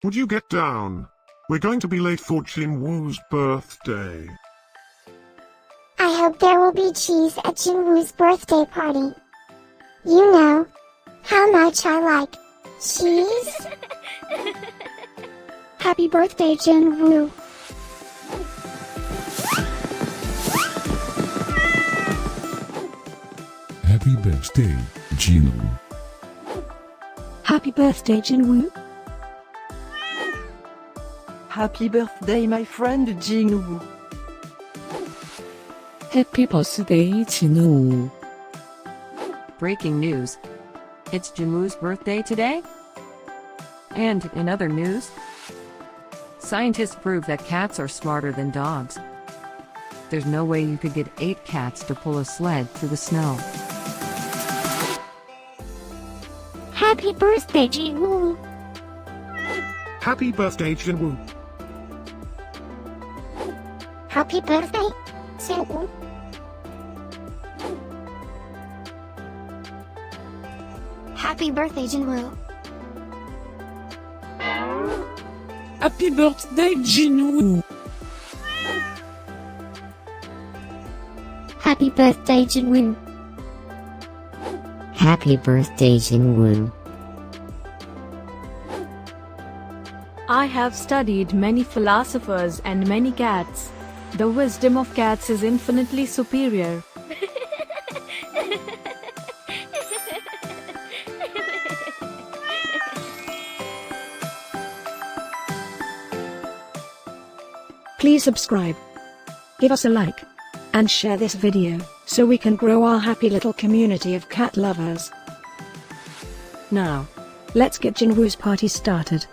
Would you get down? We're going to be late for Jinwoo's birthday. I hope there will be cheese at Jinwoo's birthday party. You know how much I like cheese. Happy birthday, Jinwoo. Happy birthday, Jinwoo. Happy birthday, Jinwoo. Happy birthday, my friend Jinwoo. Happy birthday, Jinwoo. Breaking news. It's Jinwoo's birthday today? And in other news, scientists prove that cats are smarter than dogs. There's no way you could get 8 cats to pull a sled through the snow. Happy birthday, Jinwoo. Happy birthday, Jinwoo. Happy birthday, Jinwoo. Happy birthday, Jinwoo. Happy birthday, Jinwoo. Happy birthday, Jinwoo. Happy birthday, Jinwoo. I have studied many philosophers and many cats. The wisdom of cats is infinitely superior. Please subscribe, give us a like, and share this video, so we can grow our happy little community of cat lovers. Now, let's get Jinwoo's party started.